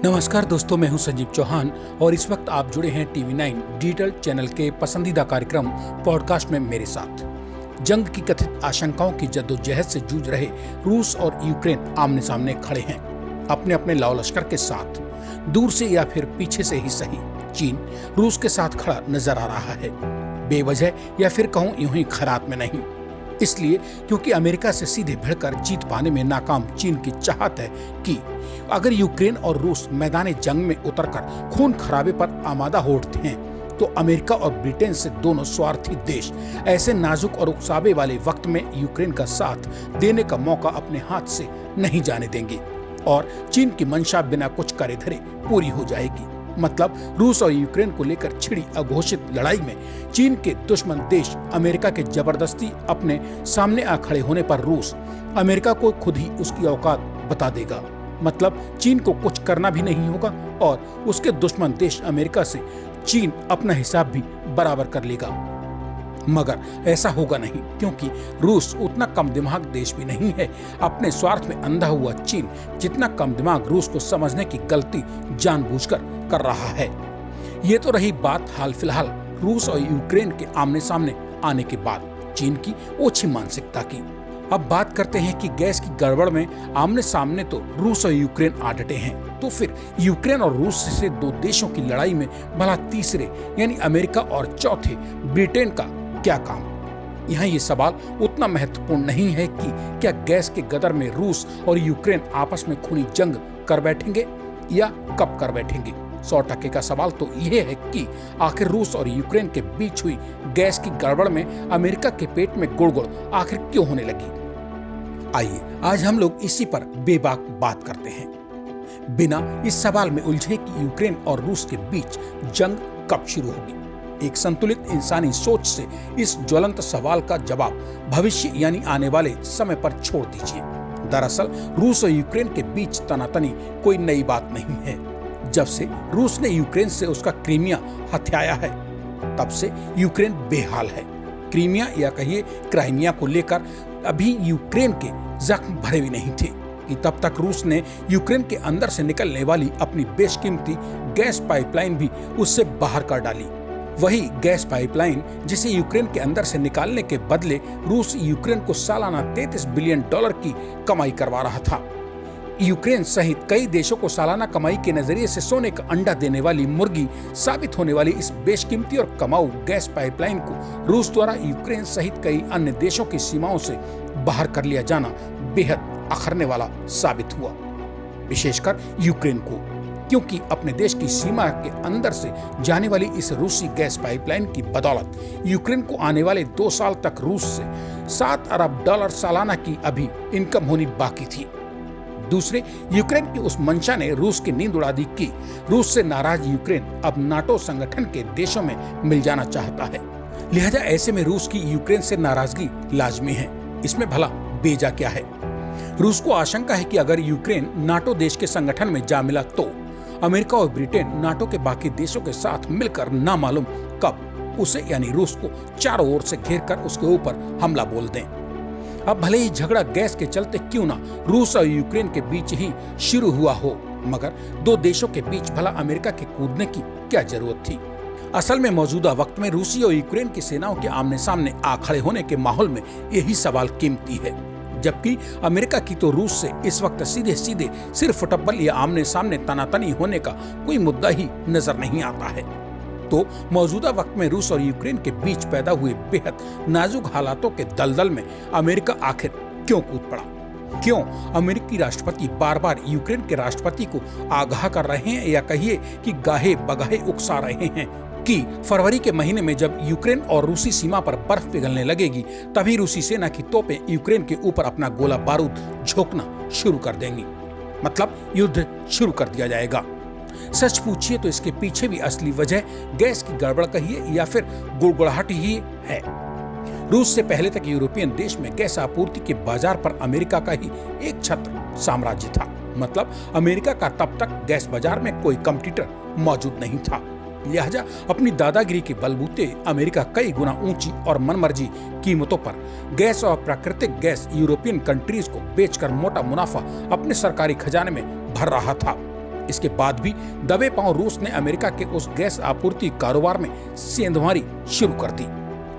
नमस्कार दोस्तों, मैं हूं संजीव चौहान और इस वक्त आप जुड़े हैं TV9 डिजिटल चैनल के पसंदीदा कार्यक्रम पॉडकास्ट में मेरे साथ। जंग की कथित आशंकाओं की जद्दोजहद से जूझ रहे रूस और यूक्रेन आमने सामने खड़े हैं, अपने अपने लाव लश्कर के साथ। दूर से या फिर पीछे से ही सही, चीन रूस के साथ खड़ा नजर आ रहा है, बेवजह या फिर कहूं यूं ही खैरात में नहीं। इसलिए क्योंकि अमेरिका से सीधे भिड़कर जीत पाने में नाकाम चीन की चाहत है कि अगर यूक्रेन और रूस मैदान जंग में उतरकर खून खराबे पर आमादा हो उठते हैं तो अमेरिका और ब्रिटेन से दोनों स्वार्थी देश ऐसे नाजुक और उकसावे वाले वक्त में यूक्रेन का साथ देने का मौका अपने हाथ से नहीं जाने देंगे और चीन की मंशा बिना कुछ करे धरे पूरी हो जाएगी। मतलब रूस और यूक्रेन को लेकर छिड़ी अघोषित लड़ाई में चीन के दुश्मन देश अमेरिका के जबरदस्ती अपने सामने आ खड़े होने पर रूस अमेरिका को खुद ही उसकी औकात बता देगा। मतलब चीन को कुछ करना भी नहीं होगा और उसके दुश्मन देश अमेरिका से चीन अपना हिसाब भी बराबर कर लेगा। मगर ऐसा होगा नहीं, क्योंकि रूस उतना कम दिमाग देश भी नहीं है। अपने स्वार्थ में अंधा हुआ चीन जितना कम दिमाग रूस को समझने की गलती जानबूझकर कर रहा है। ये तो रही बात हाल फिलहाल रूस और यूक्रेन के आमने सामने आने के बाद चीन की ओछी मानसिकता की। अब बात करते हैं कि गैस की गड़बड़ में आमने सामने तो रूस और यूक्रेन आ डटे हैं, तो फिर यूक्रेन और रूस से दो देशों की लड़ाई में भला तीसरे यानी अमेरिका और चौथे ब्रिटेन का क्या काम? यहाँ ये सवाल उतना महत्वपूर्ण नहीं है कि क्या गैस के गदर में रूस और यूक्रेन आपस में खूनी जंग कर बैठेंगे या कब कर बैठेंगे। 100% का सवाल तो यह है कि आखिर रूस और यूक्रेन के बीच हुई गैस की गड़बड़ में अमेरिका के पेट में गुड़गुड़ आखिर क्यों होने लगी। आइए आज हम लोग इसी पर बेबाक बात करते हैं, बिना इस सवाल में उलझे कि यूक्रेन और रूस के बीच जंग कब शुरू होगी। एक संतुलित इंसानी सोच से इस ज्वलंत सवाल का जवाब भविष्य यानी आने वाले समय पर छोड़ दीजिए। दरअसल रूस और यूक्रेन के बीच तनातनी कोई नई बात नहीं है। जब से रूस ने यूक्रेन से उसका क्रीमिया हथियाया है, तब से यूक्रेन बेहाल है। क्रीमिया या कहिए क्राइमिया को लेकर अभी यूक्रेन के जख्म भरे भी नहीं थे कि तब तक रूस ने यूक्रेन के अंदर से निकलने वाली अपनी बेशकीमती गैस पाइपलाइन भी उससे बाहर कर डाली। वही गैस पाइपलाइन जिसे यूक्रेन के अंदर से निकालने के बदले रूस यूक्रेन को सालाना $33 बिलियन की कमाई करवा रहा था। यूक्रेन सहित कई देशों को सालाना कमाई के नजरिए से सोने का अंडा देने वाली मुर्गी साबित होने वाली इस बेशकीमती और कमाऊ गैस पाइपलाइन को रूस द्वारा यूक्रेन सहित कई अन्य देशों की सीमाओं से बाहर कर लिया जाना बेहद अखरने वाला साबित हुआ, विशेषकर यूक्रेन को, क्योंकि अपने देश की सीमा के अंदर से जाने वाली इस रूसी गैस पाइपलाइन की बदौलत यूक्रेन को आने वाले 2 साल तक रूस से $7 अरब सालाना की अभी इनकम होनी बाकी थी। दूसरे, यूक्रेन की उस मंशा ने रूस की नींद उड़ा दी कि रूस से नाराज यूक्रेन अब नाटो संगठन के देशों में मिल जाना चाहता है। लिहाजा ऐसे में रूस की यूक्रेन से नाराजगी लाजमी है। इसमें भला बेजा क्या है? रूस को आशंका है कि अगर यूक्रेन नाटो देश के संगठन में जा मिला तो अमेरिका और ब्रिटेन नाटो के बाकी देशों के साथ मिलकर ना मालूम कब उसे यानी रूस को चारों ओर से घेरकर उसके ऊपर हमला बोल दें। अब भले ही झगड़ा गैस के चलते क्यों ना रूस और यूक्रेन के बीच ही शुरू हुआ हो, मगर दो देशों के बीच भला अमेरिका के कूदने की क्या जरूरत थी? असल में मौजूदा वक्त में रूसी और यूक्रेन की सेनाओं के आमने सामने आ खड़े होने के माहौल में यही सवाल कीमती है, जबकि अमेरिका की तो रूस से इस वक्त सीधे सीधे सिर्फ फुटबॉल या आमने सामने तनातनी होने का कोई मुद्दा ही नजर नहीं आता है। तो मौजूदा वक्त में रूस और यूक्रेन के बीच पैदा हुए बेहद नाजुक हालातों के दलदल में अमेरिका आखिर क्यों कूद पड़ा? क्यों अमेरिकी राष्ट्रपति बार बार यूक्रेन के राष्ट्रपति को आगाह कर रहे हैं या कहिए कि गाहे बगाहे उकसा रहे हैं कि फरवरी के महीने में जब यूक्रेन और रूसी सीमा पर बर्फ पिघलने लगेगी तभी रूसी सेना की तोपें यूक्रेन के ऊपर अपना गोला बारूद झोंकना शुरू कर देंगी। मतलब युद्ध शुरू कर दिया जाएगा। सच पूछिए तो इसके पीछे भी असली वजह गैस की गड़बड़ कहिए या फिर गुड़गुड़ाहट ही है। रूस से पहले तक यूरोपियन देश में गैस आपूर्ति के बाजार पर अमेरिका का ही एक छत्र साम्राज्य था। मतलब अमेरिका का तब तक गैस बाजार में कोई कंपटीटर मौजूद नहीं था। लिहाजा अपनी दादागिरी के बलबूते अमेरिका कई गुना ऊंची और मनमर्जी कीमतों पर गैस और प्राकृतिक गैस यूरोपियन कंट्रीज को बेचकर मोटा मुनाफा अपने सरकारी खजाने में भर रहा था। इसके बाद भी दबे पांव रूस ने अमेरिका के उस गैस आपूर्ति कारोबार में सेंधमारी शुरू कर दी।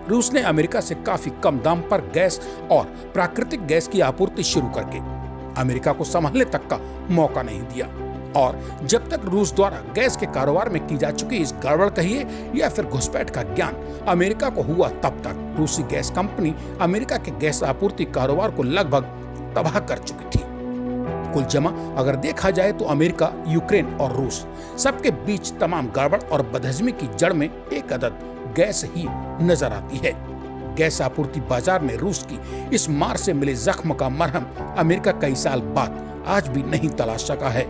रूस ने अमेरिका से काफी कम दाम पर गैस और प्राकृतिक गैस की आपूर्ति शुरू करके अमेरिका को संभलने तक का मौका नहीं दिया। और जब तक रूस द्वारा गैस के कारोबार में की जा चुकी इस गड़बड़ कहिए या फिर घुसपैठ का ज्ञान अमेरिका को हुआ, तब तक रूसी गैस कंपनी अमेरिका के गैस आपूर्ति कारोबार को लगभग तबाह कर चुकी थी। कुल जमा अगर देखा जाए तो अमेरिका, यूक्रेन और रूस सबके बीच तमाम गड़बड़ और बदहजमी की जड़ में एक अदद गैस ही नजर आती है। गैस आपूर्ति बाजार में रूस की इस मार से मिले जख्म का मरहम अमेरिका कई साल बाद आज भी नहीं तलाश सका है,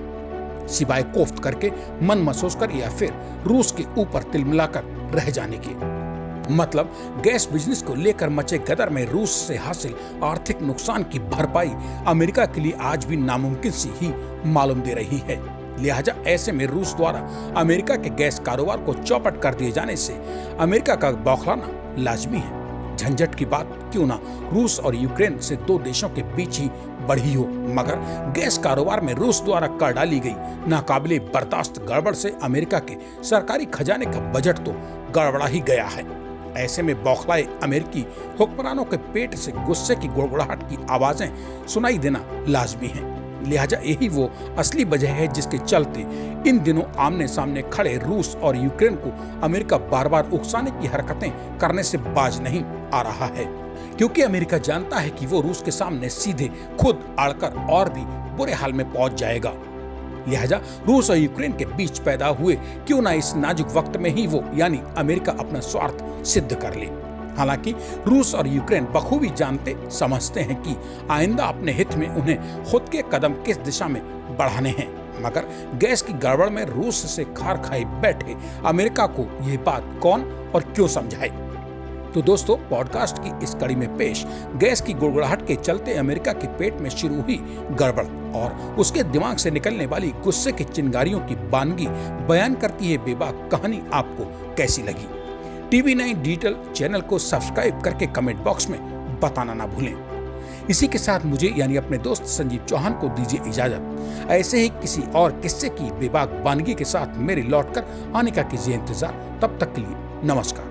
सिवाय कोफ्त करके, मन महसूस कर या फिर रूस के ऊपर तिल मिलाकर रह जाने के। मतलब गैस बिजनेस को लेकर मचे गदर में रूस से हासिल आर्थिक नुकसान की भरपाई अमेरिका के लिए आज भी नामुमकिन सी ही मालूम दे रही है। लिहाजा ऐसे में रूस द्वारा अमेरिका के गैस कारोबार को चौपट कर दिए जाने से अमेरिका का बौखलाना लाजमी है। झंझट की बात क्यों ना रूस और यूक्रेन से दो देशों के बीच ही बढ़ी हो, मगर गैस कारोबार में रूस द्वारा कर डाली गई नाकाबिले बर्दाश्त गड़बड़ से अमेरिका के सरकारी खजाने का बजट तो गड़बड़ा ही गया है। ऐसे में बौखलाए अमेरिकी हुक्मरानों के पेट से गुस्से की गुड़गुड़ाहट की आवाजें सुनाई देना लाजमी है। लिहाजा यही वो असली वजह है जिसके चलते इन दिनों आमने सामने खड़े रूस और यूक्रेन को अमेरिका बार बार उकसाने की हरकतें करने से बाज नहीं आ रहा है, क्योंकि अमेरिका जानता है कि वो रूस के सामने सीधे खुद अड़कर और भी बुरे हाल में पहुंच जाएगा। लिहाजा रूस और यूक्रेन के बीच पैदा हुए क्यों ना इस नाजुक वक्त में ही वो यानी अमेरिका अपना स्वार्थ सिद्ध कर ले। हालांकि रूस और यूक्रेन बखूबी जानते समझते हैं कि आइंदा अपने हित में उन्हें खुद के कदम किस दिशा में बढ़ाने हैं, मगर गैस की गड़बड़ में रूस से खार खाए बैठे अमेरिका को ये बात कौन और क्यों समझाए। तो दोस्तों, पॉडकास्ट की इस कड़ी में पेश गैस की गुड़गुड़ाहट के चलते अमेरिका के पेट में शुरू हुई गड़बड़ और उसके दिमाग से निकलने वाली गुस्से की चिंगारियों की बानगी बयान करती है बेबाक कहानी आपको कैसी लगी। TV9 डिजिटल चैनल को सब्सक्राइब करके कमेंट बॉक्स में बताना ना भूलें। इसी के साथ मुझे यानी अपने दोस्त संजीव चौहान को दीजिए इजाजत। ऐसे ही किसी और किस्से की बेबाक बानगी के साथ मेरे लौटकर आने का कीजिए इंतजार। तब तक के लिए नमस्कार।